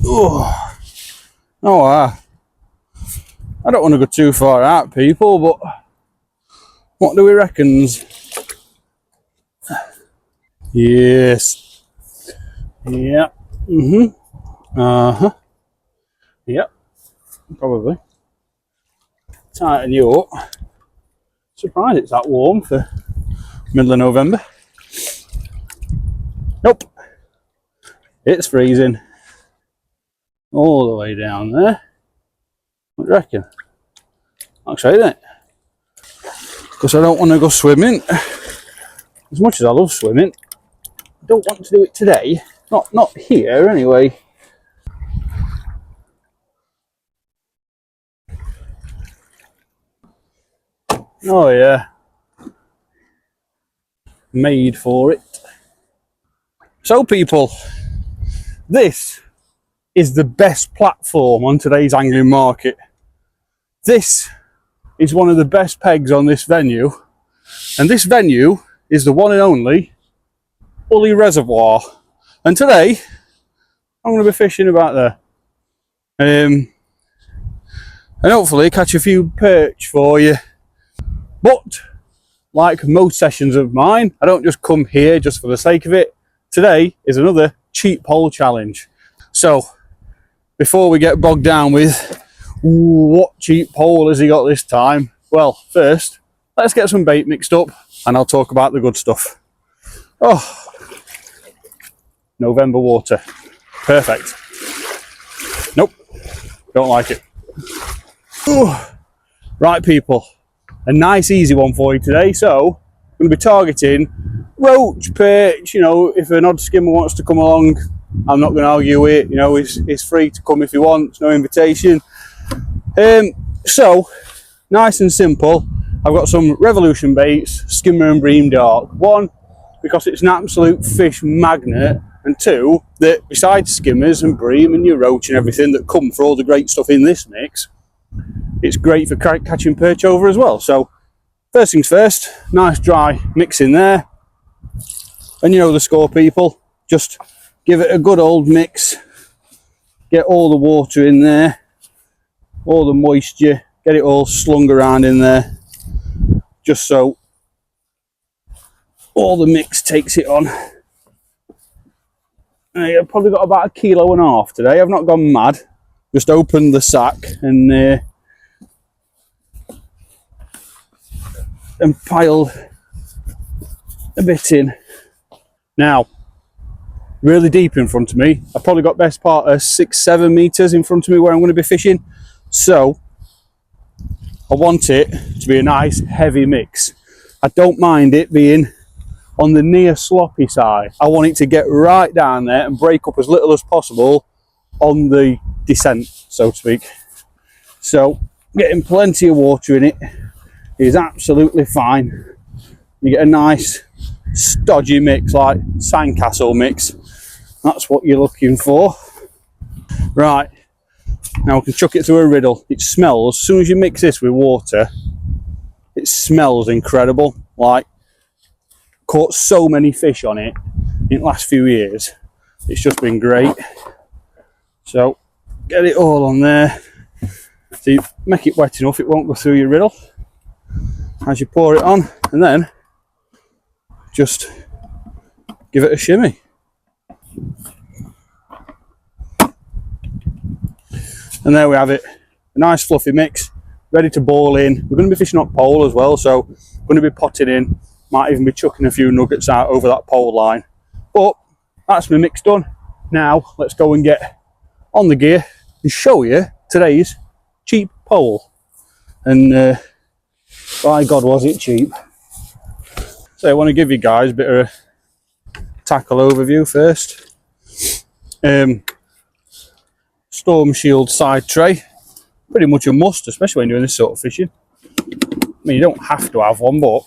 Oh, oh, I don't want to go too far out, people, but what do we reckons? Yes. Yeah. Yep. Probably. Tighten you up. Surprised it's that warm for middle of November. Nope. It's freezing. All the way down there. What do you reckon? Actually, isn't it? Because I don't want to go swimming. As much as I love swimming, I don't want to do it today. Not here, anyway. Oh yeah. Made for it. So people, this is the best platform on today's angling market. This is one of the best pegs on this venue, and this venue is the one and only Ulley Reservoir. And today I'm going to be fishing about there, and hopefully catch a few perch for you. But like most sessions of mine, I don't just come here just for the sake of it. Today is another cheap pole challenge. So before we get bogged down with what cheap pole has he got this time, well, first let's get some bait mixed up and I'll talk about the good stuff. Oh, November water, perfect. Nope, don't like it. Ooh. Right people, a nice easy one for you today. So I'm going to be targeting roach, perch. You know, if an odd skimmer wants to come along, I'm not going to argue it. You know, it's free to come if he wants, no invitation. So nice and simple. I've got some Revolution baits, skimmer and bream dark. One, because it's an absolute fish magnet, and two, that besides skimmers and bream and your roach and everything that come for all the great stuff in this mix, it's great for catching perch over as well. So first things first, nice dry mix in there, and you know the score people, just give it a good old mix, get all the water in there, all the moisture, get it all slung around in there, just so all the mix takes it on. I've probably got about 1.5 kilos today. I've not gone mad, just opened the sack and piled a bit in. Now, really deep in front of me, I've probably got best part of 6-7 meters in front of me where I'm going to be fishing. So I want it to be a nice heavy mix. I don't mind it being on the near sloppy side. I want it to get right down there and break up as little as possible on the descent, so to speak. So getting plenty of water in it is absolutely fine. You get a nice stodgy mix, like sandcastle mix. That's what you're looking for. Right, now we can chuck it through a riddle. It smells, as soon as you mix this with water, it smells incredible. Like, caught so many fish on it in the last few years. It's just been great. So get it all on there. So you make it wet enough it won't go through your riddle as you pour it on, and then just give it a shimmy. And there we have it, a nice fluffy mix, ready to boil in. We're going to be fishing on pole as well, so we're going to be potting in, might even be chucking a few nuggets out over that pole line. But that's my mix done. Now let's go and get on the gear and show you today's cheap pole. And by God, was it cheap. So I want to give you guys a bit of a tackle overview first. Storm Shield side tray, pretty much a must, especially when you're doing this sort of fishing. I mean, you don't have to have one, but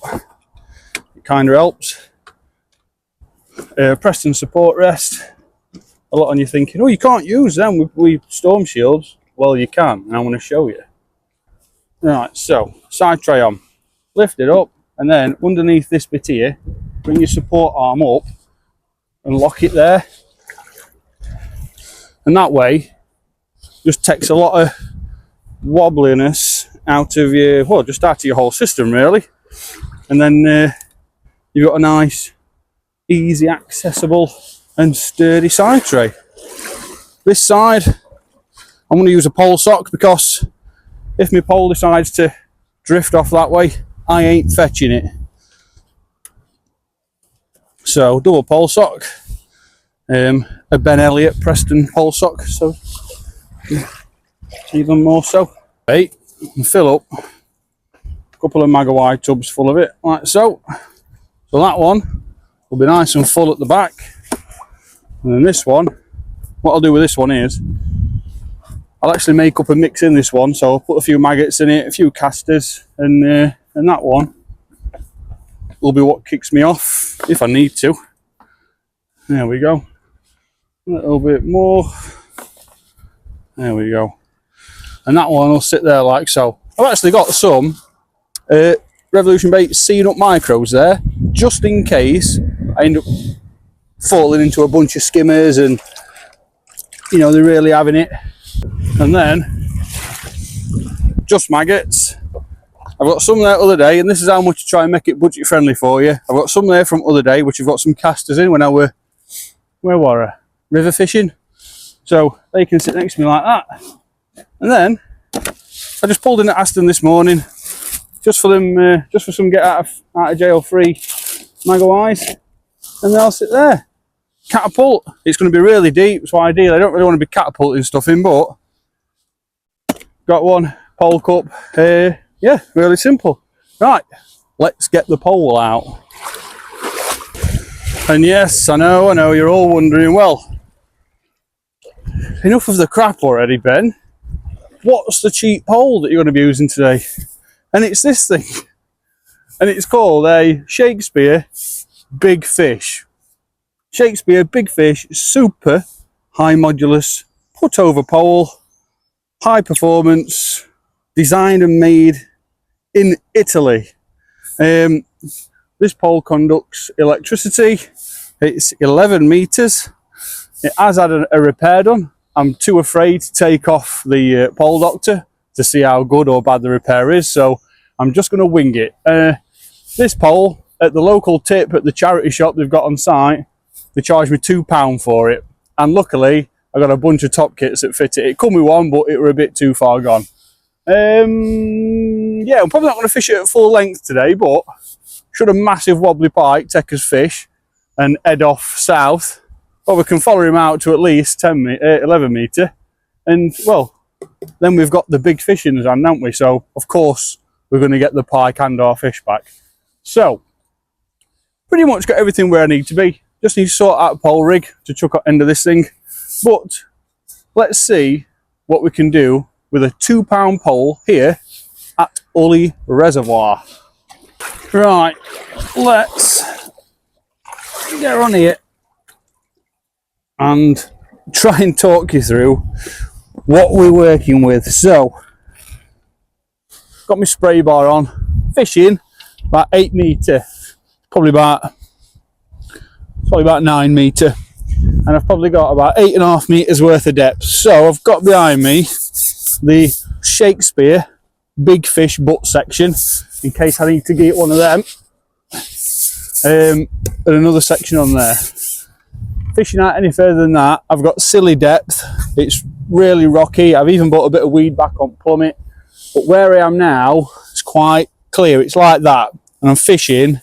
it kind of helps. Preston support rest. A lot on you thinking, oh, you can't use them with Storm Shields. Well, you can, and I'm going to show you. Right, so side tray on, lift it up, and then underneath this bit here, bring your support arm up and lock it there. and that way just takes a lot of wobbliness out of your, well, just out of your whole system really. And then you've got a nice, easy, accessible and sturdy side tray. This side, I'm going to use a pole sock, because if my pole decides to drift off that way, I ain't fetching it. So double pole sock, a Ben Elliott Preston pole sock, so even more so. Right, and fill up a couple of Magawai tubs full of it, like so. So that one will be nice and full at the back. And then this one, what I'll do with this one is, I'll actually make up a mix in this one. So I'll put a few maggots in it, a few casters, and that one will be what kicks me off if I need to. There we go. A little bit more. There we go. And that one will sit there like so. I've actually got some Revolution Bait Seeing Up Micros there, just in case I end up falling into a bunch of skimmers and, you know, they're really having it. And then just maggots. I've got some there other day, and this is how much to try and make it budget friendly for you. I've got some there from other day, which I've got some casters in when I were, where were I? River fishing. So they can sit next to me like that. And then I just pulled in at Aston this morning, just for them, just for some get out of jail free Magawais, and they'll sit there. Catapult. It's going to be really deep, so ideally I don't really want to be catapulting stuff in, but got one pole cup. Yeah, really simple. Right, let's get the pole out. And yes, I know, you're all wondering, well, enough of the crap already, Ben. What's the cheap pole that you're going to be using today? And it's this thing. And it's called a Shakespeare Big Fish. Shakespeare Big Fish, super high modulus, put over pole, high performance, designed and made in Italy. This pole conducts electricity. It's 11 meters. It has had a repair done. I'm too afraid to take off the pole doctor to see how good or bad the repair is, so I'm just going to wing it. This pole, at the local tip at the charity shop they've got on site, they charged me £2 for it, and luckily I got a bunch of top kits that fit it. It come with one, but it were a bit too far gone. Yeah, I'm probably not going to fish it at full length today, but should a massive wobbly pike take us fish and head off south, well, we can follow him out to at least 11 metre, and well, then we've got the big fish in his hand, haven't we? So of course we're going to get the pike and our fish back. So pretty much got everything where I need to be. Just need to sort out a pole rig to chuck at the end of this thing. But let's see what we can do with a £2 pole here at Ulley Reservoir. Right, let's get on here and try and talk you through what we're working with. So, got my spray bar on, fishing about 8 metre, probably about 9 metre, and I've probably got about 8.5 metres worth of depth. So I've got behind me the Shakespeare Big Fish butt section, in case I need to get one of them, and another section on there. Fishing out any further than that, I've got silly depth. It's really rocky. I've even brought a bit of weed back on plummet, but where I am now, it's quite clear. It's like that, and I'm fishing.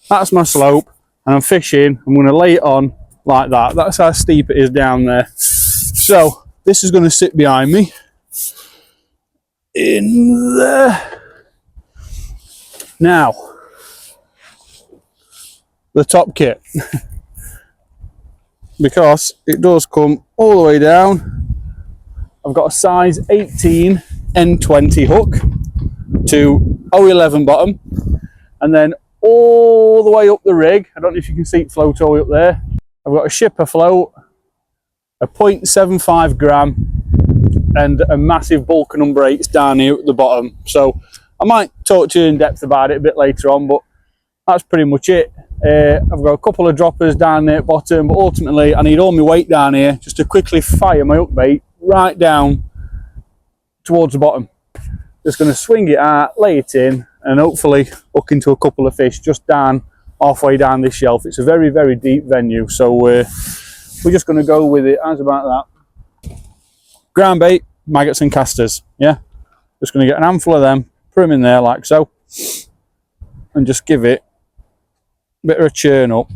That's my slope, and I'm fishing. I'm going to lay it on like that. That's how steep it is down there. So this is going to sit behind me in there. Now, the top kit. Because it does come all the way down. I've got a size 18 N20 hook to 011 bottom, and then all the way up the rig, I don't know if you can see it float all the way up there, I've got a shipper float, a 0.75 gram, and a massive bulk number 8s down here at the bottom. So I might talk to you in depth about it a bit later on, but that's pretty much it. I've got a couple of droppers down there at bottom, but ultimately I need all my weight down here just to quickly fire my hook bait right down towards the bottom. Just going to swing it out, lay it in, and hopefully hook into a couple of fish just down, halfway down this shelf. It's a very, very deep venue, so we're just going to go with it. How's about that? Ground bait, maggots and casters, yeah? Just going to get an handful of them, put them in there like so, and just give it a bit of a churn up.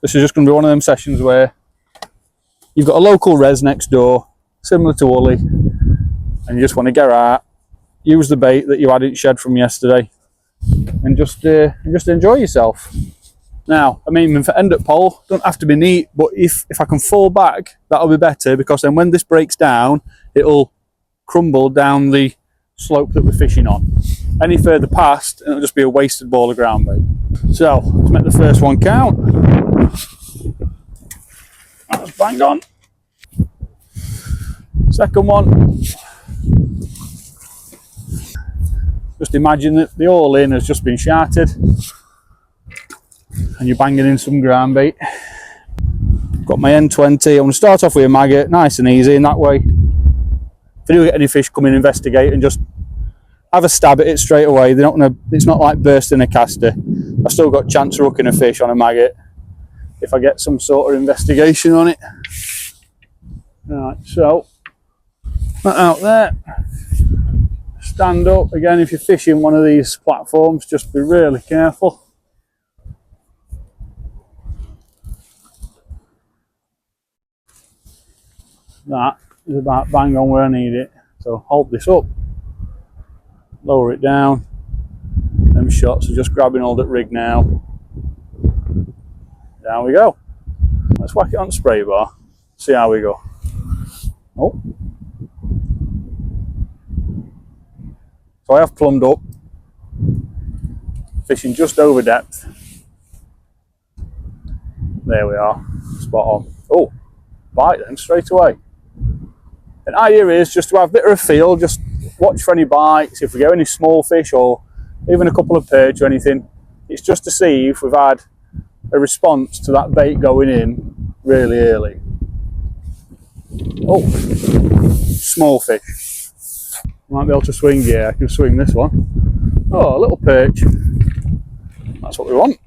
This is just going to be one of them sessions where you've got a local res next door, similar to Ulley, and you just want to get out, use the bait that you hadn't shed from yesterday, and just enjoy yourself. Now, I mean, for end up pole, don't have to be neat, but if I can fall back, that'll be better, because then when this breaks down, it'll crumble down the slope that we're fishing on. Any further past, it'll just be a wasted ball of ground bait. So, let's make the first one count. That's bang on. Second one. Just imagine that the all-in has just been shattered and you're banging in some ground bait. Got my N20. I'm going to start off with a maggot, nice and easy, in that way if I do get any fish, come and investigate and just have a stab at it straight away. They're not gonna, it's not like bursting a caster. I've still got a chance of hooking a fish on a maggot if I get some sort of investigation on it. Right, so that out there. Stand up. Again, if you're fishing one of these platforms, just be really careful. That is about bang on where I need it. So hold this up, lower it down. Them shots are just grabbing hold at rig now. Down we go. Let's whack it on spray bar. See how we go. Oh. So I have plumbed up, fishing just over depth. There we are, spot on. Oh, bite then straight away. An idea is just to have a bit of a feel, just watch for any bites, if we get any small fish or even a couple of perch or anything. It's just to see if we've had a response to that bait going in really early. Oh, small fish. Might be able to swing, yeah, I can swing this one. Oh, a little perch. That's what we want.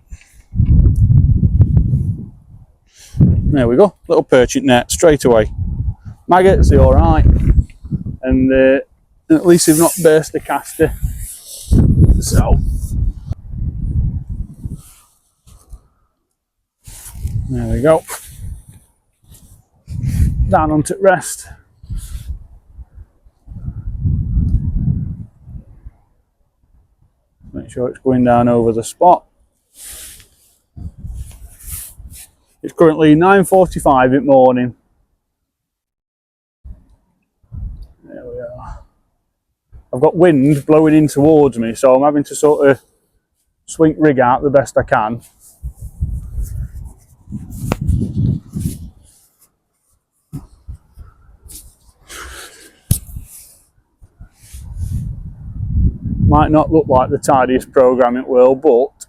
There we go, little perch in net straight away. Maggots, they're alright. And at least they've not burst the caster. So, there we go. Down onto rest. Make sure it's going down over the spot. It's currently 9:45 in the morning. There we are. I've got wind blowing in towards me, so I'm having to sort of swing rig out the best I can. Might not look like the tidiest program in the world, but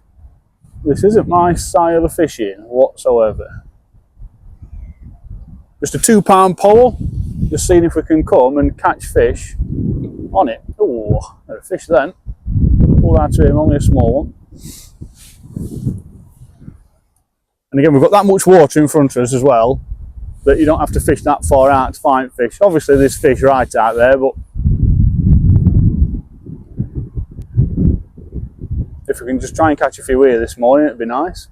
this isn't my style of fishing whatsoever. Just a £2 pole, just seeing if we can come and catch fish on it. Oh, there's a fish then. Pull that to him, only a small one. And again, we've got that much water in front of us as well, that you don't have to fish that far out to find fish. Obviously there's fish right out there, but if we can just try and catch a few here this morning, it'd be nice.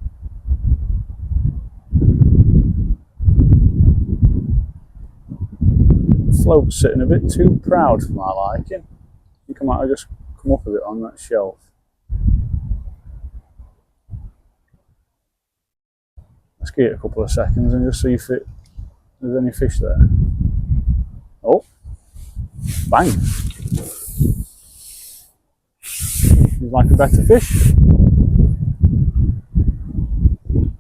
The float's sitting a bit too proud for my liking. I think I might have just come up a bit on that shelf. Let's give it a couple of seconds and just see if there's any fish there. Oh, bang. Seems like a better fish.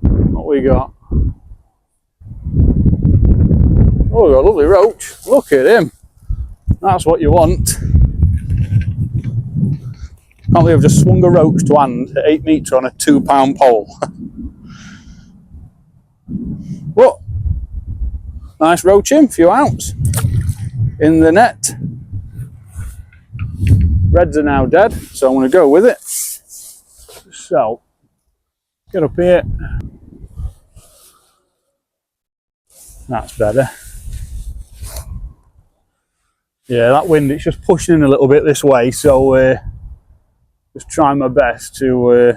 What we got? Oh, we've got a lovely roach. Look at him. That's what you want. Can't believe I've just swung a roach to hand at 8 metre on a £2 pole. What? Nice roaching, few ounce in the net. Reds are now dead, so I'm going to go with it. So, get up here. That's better. Yeah, that wind, it's just pushing in a little bit this way, so just trying my best to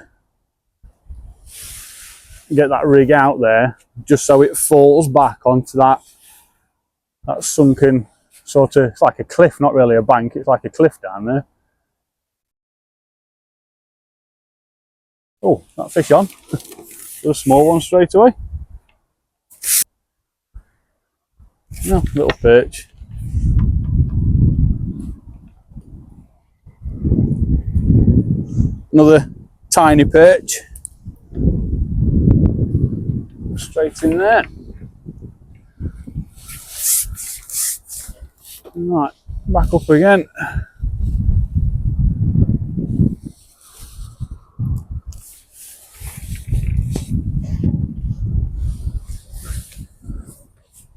get that rig out there, just so it falls back onto that sunken sort of, it's like a cliff, not really a bank, it's like a cliff down there. Oh, that fish on. A small one straight away. No, little perch. Another tiny perch. Straight in there. Right, back up again.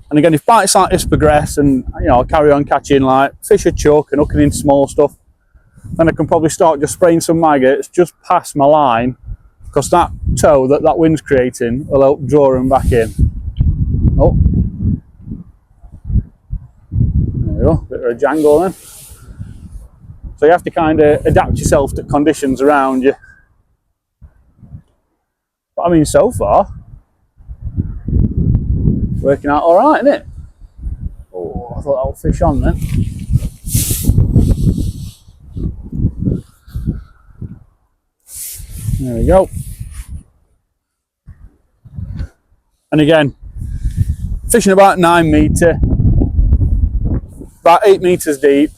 And again, if bites like this progress and I carry on catching like fish or chuck and hooking in small stuff, then I can probably start just spraying some maggots just past my line, because that tow that wind's creating will help draw them back in. Oh, there we go, bit of a jangle then. So you have to kind of adapt yourself to conditions around you. But I mean, so far, working out all right, isn't it? Oh, I thought that would fish on then. There we go. And again, fishing about 9 metre, about 8 metres deep.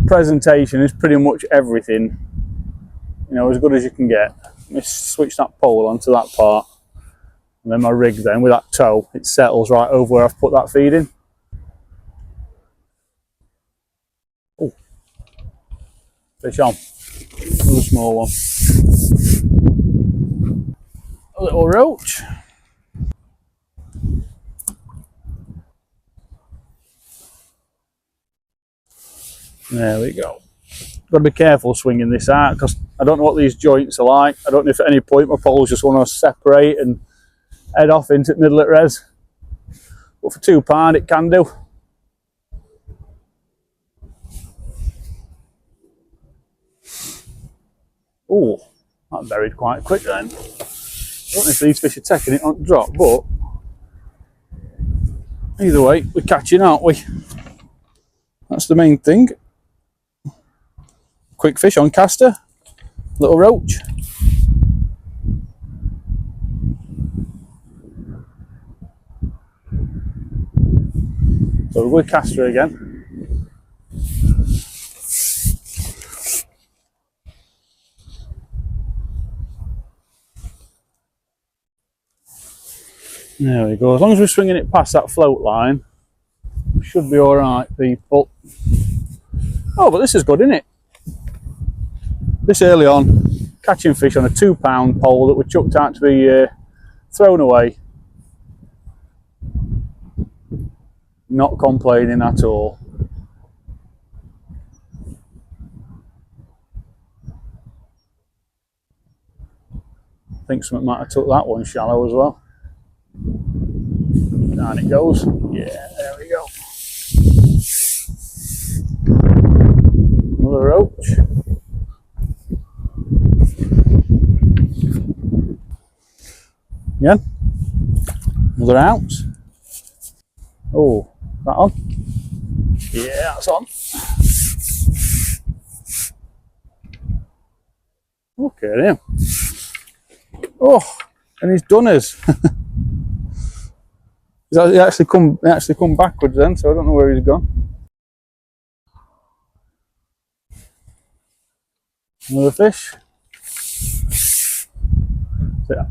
Presentation is pretty much everything, as good as you can get. Let me switch that pole onto that part. And then my rig then, with that tow, it settles right over where I've put that feed in. Oh, fish on. Another small one. A little roach. There we go. Got to be careful swinging this out, because I don't know what these joints are like. I don't know if at any point my poles just want to separate and head off into the middle at res. But for £2 it can do. Oh, that buried quite quick then. I don't know if these fish are taking it on drop, but either way, we're catching, aren't we? That's the main thing. Quick fish on caster, little roach. So we're caster again. There we go. As long as we're swinging it past that float line, we should be all right, people. Oh, but this is good, isn't it? This early on, catching fish on a £2 pole that we chucked out to be thrown away. Not complaining at all. I think something might have took that one shallow as well. Down it goes. Yeah, there we go. Another roach. Yeah, another ounce. Oh, that on? Yeah, that's on. Okay, there. Oh, and he's done us. He actually come backwards then, so I don't know where he's gone. Another fish. So,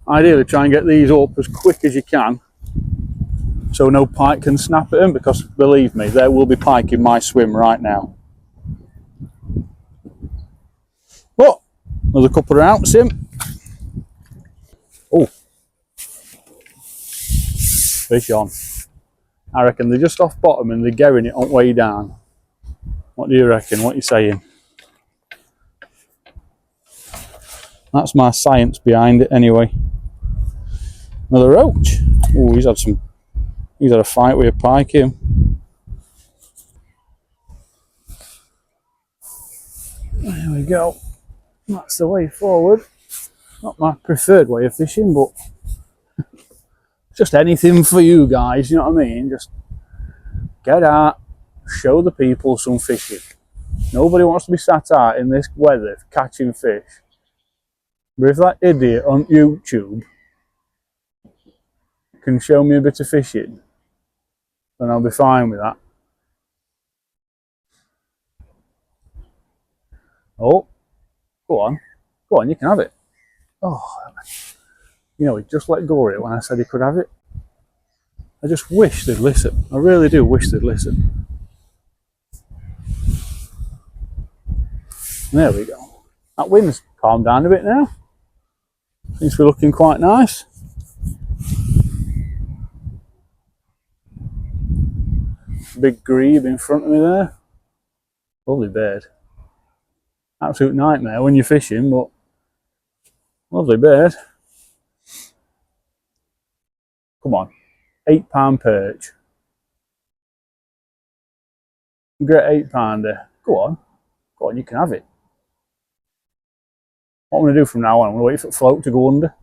ideally try and get these up as quick as you can, so no pike can snap at them, because believe me, there will be pike in my swim right now. Oh, another couple of ounce in. Oh, fish on. I reckon they're just off bottom and they're getting it on way down. What do you reckon? What are you saying? That's my science behind it anyway. Another roach. Oh, he's had a fight with a pike here. There we go. That's the way forward. Not my preferred way of fishing, but just anything for you guys, you know what I mean? Just get out, show the people some fishing. Nobody wants to be sat out in this weather catching fish. But if that idiot on YouTube can show me a bit of fishing, then I'll be fine with that. Oh, go on, you can have it. Oh, you know, he just let go of it when I said he could have it. I just wish they'd listen. I really do wish they'd listen. There we go. That wind's calmed down a bit now. Seems to be looking quite nice. Big grebe in front of me there. Lovely bird. Absolute nightmare when you're fishing, but lovely bird. Come on, £8 perch. Great £8-pounder. Go on, you can have it. What I'm going to do from now on, I'm going to wait for the float to go under.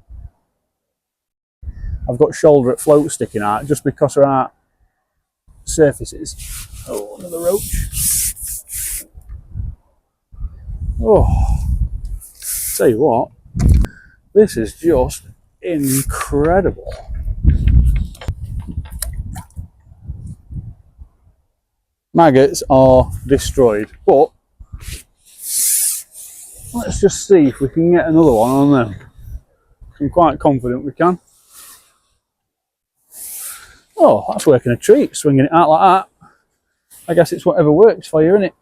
I've got shoulder at float sticking out just because there are surfaces. Oh, another roach. Oh, tell you what, this is just incredible. Maggots are destroyed, but let's just see if we can get another one on them. I'm quite confident we can. Oh, that's working a treat, swinging it out like that. I guess it's whatever works for you, isn't it?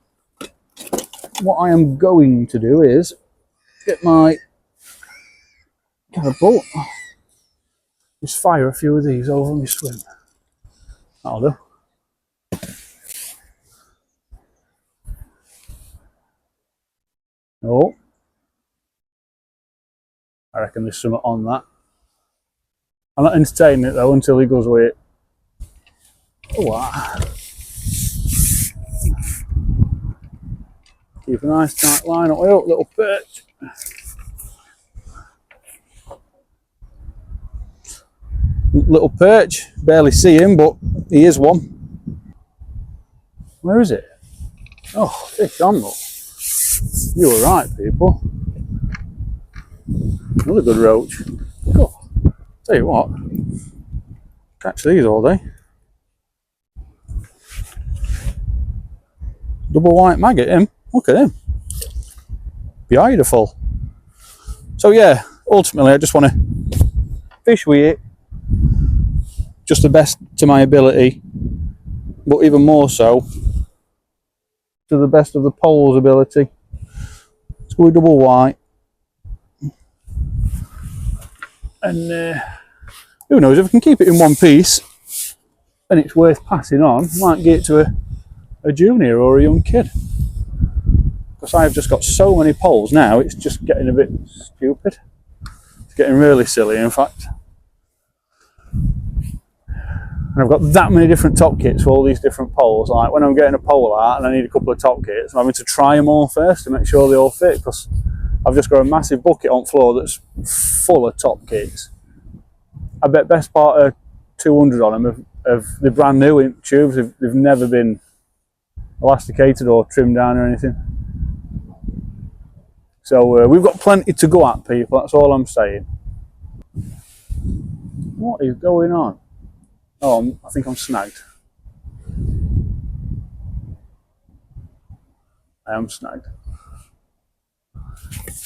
What I am going to do is get my catapult, just fire a few of these over my swim. That'll do. Oh, I reckon there's something on that. I'm not entertaining it though until he goes with it. Oh, wow. Keep a nice tight line up. Oh, little perch. Little perch. Barely see him, but he is one. Where is it? Oh, fish on though. You were right, people. Another good roach. Oh, tell you what, catch these all day. Double white maggot, him. Look at him. Beautiful. So yeah, ultimately I just want to fish with it, just the best to my ability, but even more so to the best of the pole's ability. Let's go with double white. And who knows, if we can keep it in one piece and it's worth passing on, might get it to a junior or a young kid. Because I've just got so many poles now, it's just getting a bit stupid. It's getting really silly, in fact. And I've got that many different top kits for all these different poles. Like when I'm getting a pole out and I need a couple of top kits, I'm having to try them all first to make sure they all fit, because I've just got a massive bucket on floor that's full of top kits. I bet best part of 200 on them of the brand new in tubes. They've never been elasticated or trimmed down or anything. So we've got plenty to go at, people, that's all I'm saying. What is going on? Oh, I think I'm snagged. I am snagged.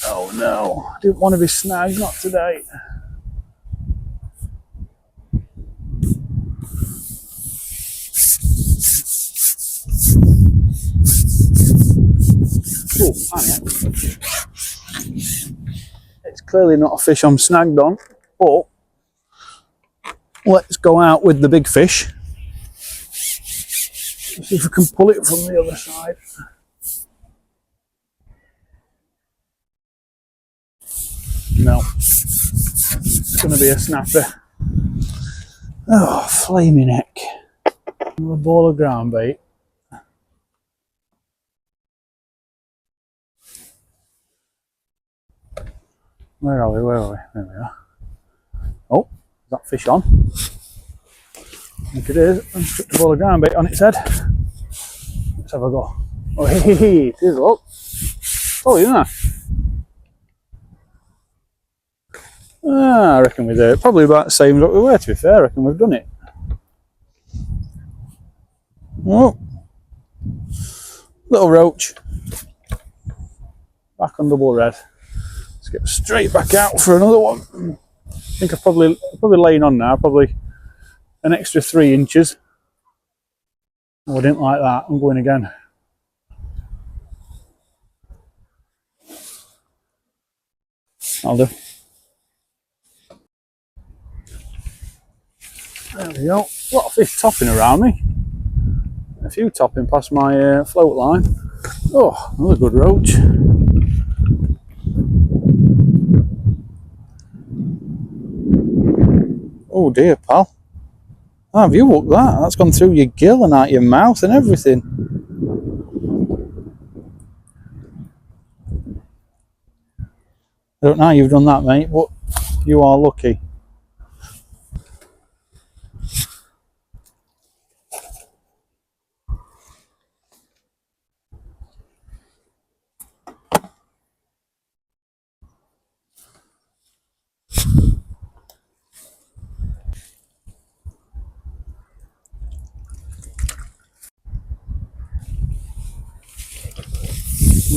Oh no, I didn't want to be snagged, not today. Oh, hang on. clearly not a fish I'm snagged on, but let's go out with the big fish. Let's see if we can pull it from the other side. No, it's going to be a snapper. Oh, flaming heck. Another ball of ground bait. Where are we? Where are we? There we are. Oh, is that fish on? I think it is. I've stuck the ball of ground bait on its head. Let's have a go. Oh, hey, it is, look. Oh, isn't it? I reckon we did. Probably about the same as what we were, to be fair. I reckon we've done it. Oh, little roach. Back on double red. Let's get straight back out for another one. I think I've probably laying on now, probably an extra 3 inches. Oh, I didn't like that. I'm going again. I'll do. There we go. A lot of fish topping around me. A few topping past my float line. Oh, another good roach. Oh dear, pal. Oh, have you hooked that? That's gone through your gill and out your mouth and everything. I don't know how you've done that, mate, but you are lucky.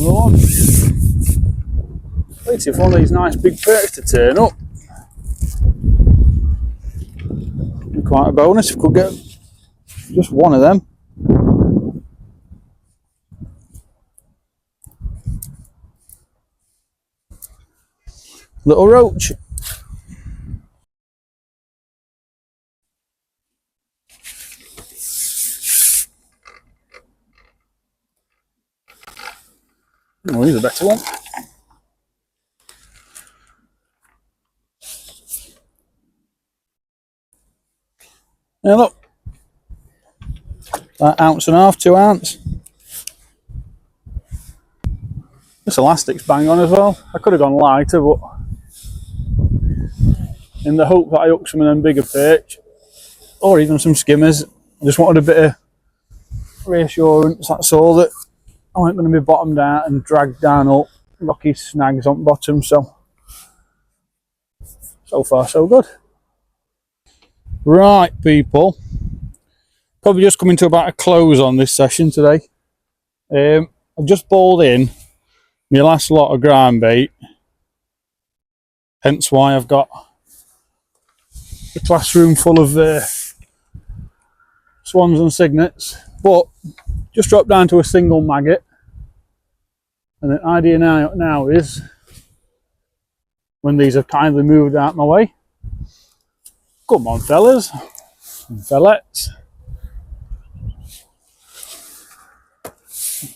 Well, waiting for one of these nice big perch to turn up. Be quite a bonus if we could get just one of them. Little roach. Oh, he's a better one. Now look, that ounce and a half, 2 ounce. This elastic's bang on as well. I could have gone lighter, but in the hope that I hook some of them bigger perch, or even some skimmers, I just wanted a bit of reassurance, that's all, that I wasn't going to be bottomed out and dragged down up rocky snags on bottom. So far so good. Right, people, probably just coming to about a close on this session today. I've just bowled in my last lot of ground bait, hence why I've got the classroom full of swans and cygnets, but just dropped down to a single maggot. And the idea now is, when these have kindly moved out my way, come on fellas and fellettes.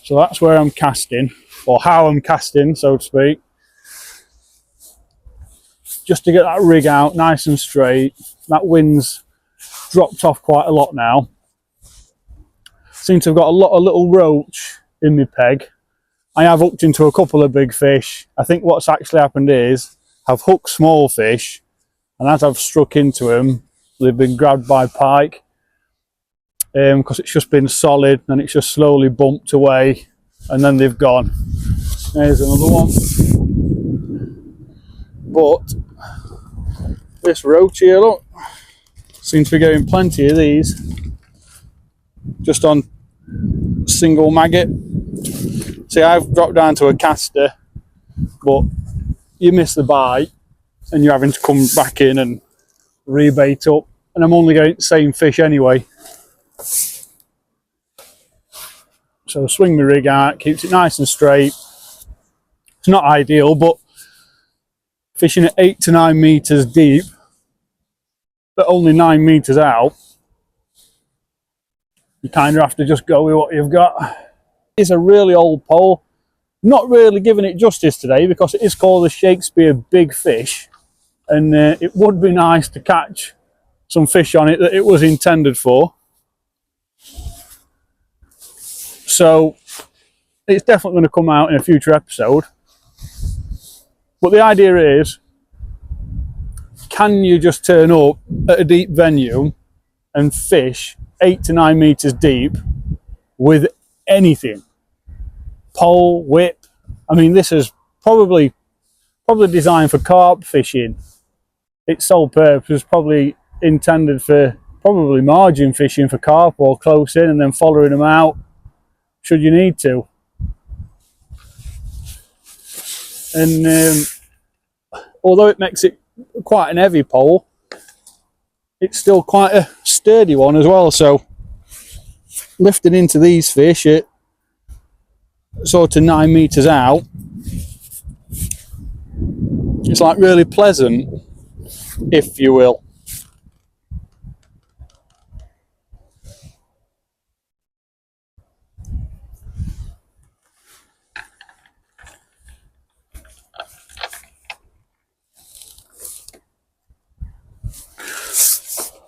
So that's where I'm casting, or how I'm casting, so to speak, just to get that rig out nice and straight. That wind's dropped off quite a lot now. Seem to have got a lot of little roach in my peg. I have hooked into a couple of big fish. I think what's actually happened is I've hooked small fish, and as I've struck into them, they've been grabbed by pike, because it's just been solid and it's just slowly bumped away, and then they've gone. There's another one. But this roach here, look, seems to be getting plenty of these just on single maggot. See, I've dropped down to a caster, but you miss the bite and you're having to come back in and rebait up, and I'm only getting the same fish anyway. So swing my rig out, keeps it nice and straight. It's not ideal, but if fishing at 8 to 9 meters deep, but only 9 meters out, you kind of have to just go with what you've got. It's a really old pole. Not really giving it justice today because it is called the Shakespeare Big Fish, and it would be nice to catch some fish on it that it was intended for. So it's definitely going to come out in a future episode. But the idea is, can you just turn up at a deep venue and fish 8 to 9 meters deep with anything? Pole, whip. I mean, this is probably designed for carp fishing. Its sole purpose is probably intended for probably margin fishing for carp or close in and then following them out should you need to. And although it makes it quite an heavy pole, it's still quite a sturdy one as well. So lifting into these fish at sort of 9 meters out, it's like really pleasant, if you will.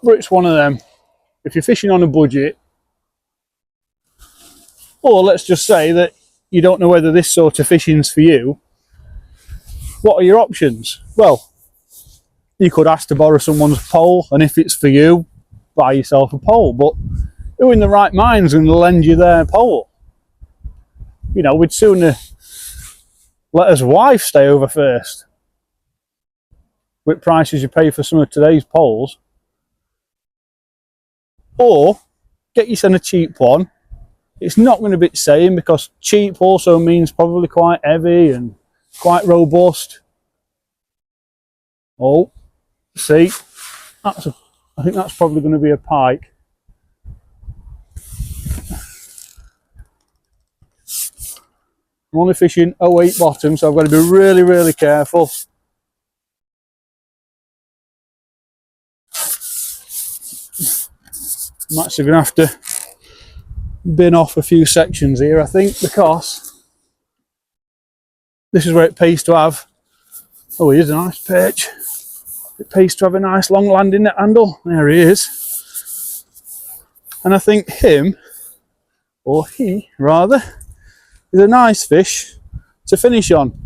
But it's one of them, if you're fishing on a budget, or let's just say that you don't know whether this sort of fishing's for you, what are your options? Well, you could ask to borrow someone's pole, and if it's for you, buy yourself a pole. But who in the right mind is going to lend you their pole? You know, we'd sooner let his wife stay over first. With prices you pay for some of today's poles. Or get yourself a cheap one. It's not going to be the same because cheap also means probably quite heavy and quite robust. Oh, see, I think that's probably going to be a pike. I'm only fishing 08 bottom, so I've got to be really, really careful. I'm actually going to have to bin off a few sections here, I think, because this is where it pays to have, oh, here's a nice perch. It pays to have a nice long landing net handle. There he is. And I think him, or he rather, is a nice fish to finish on.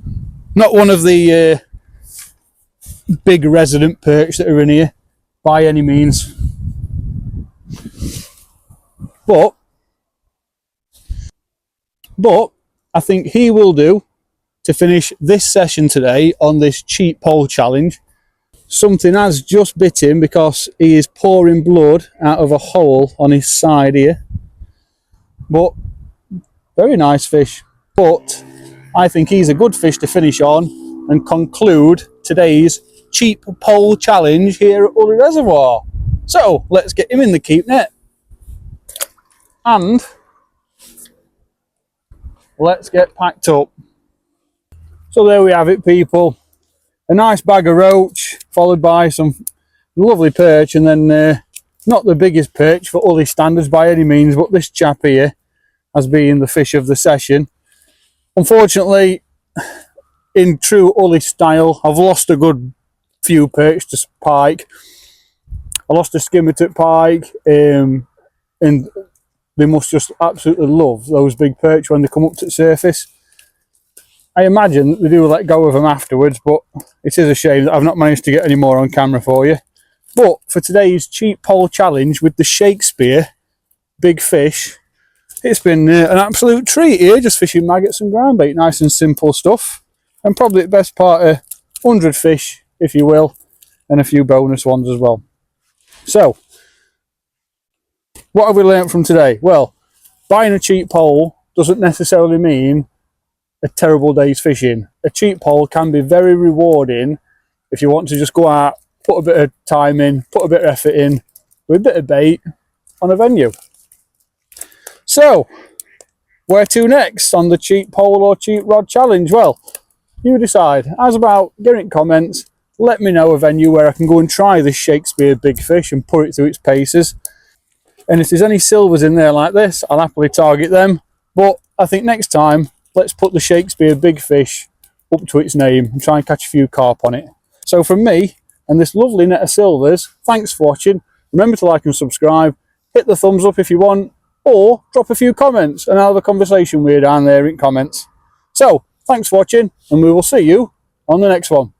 Not one of the big resident perch that are in here by any means. But I think he will do to finish this session today on this cheap pole challenge. Something has just bit him because he is pouring blood out of a hole on his side here. But very nice fish. But I think he's a good fish to finish on and conclude today's cheap pole challenge here at Ulley Reservoir. So let's get him in the keep net. And let's get packed up. So there we have it, people. A nice bag of roach, followed by some lovely perch, and then not the biggest perch for Ulley standards by any means, but this chap here has been the fish of the session. Unfortunately, in true Ulley style, I've lost a good few perch to pike. I lost a skimmer to pike, and they must just absolutely love those big perch when they come up to the surface. I imagine that they do let go of them afterwards, but it is a shame that I've not managed to get any more on camera for you. But for today's cheap pole challenge with the Shakespeare Big Fish, it's been an absolute treat here, just fishing maggots and groundbait. Nice and simple stuff. And probably the best part of 100 fish, if you will, and a few bonus ones as well. So, what have we learnt from today? Well, buying a cheap pole doesn't necessarily mean a terrible day's fishing. A cheap pole can be very rewarding if you want to just go out, put a bit of time in, put a bit of effort in, with a bit of bait on a venue. So, where to next on the cheap pole or cheap rod challenge? Well, You decide. How's about getting in comments? Let me know a venue where I can go and try this Shakespeare Big Fish and put it through its paces. And if there's any silvers in there like this, I'll happily target them. But I think next time, let's put the Shakespeare Big Fish up to its name and try and catch a few carp on it. So from me and this lovely net of silvers, thanks for watching. Remember to like and subscribe. Hit the thumbs up if you want, or drop a few comments and I'll have a conversation with you down there in comments. So, thanks for watching, and we will see you on the next one.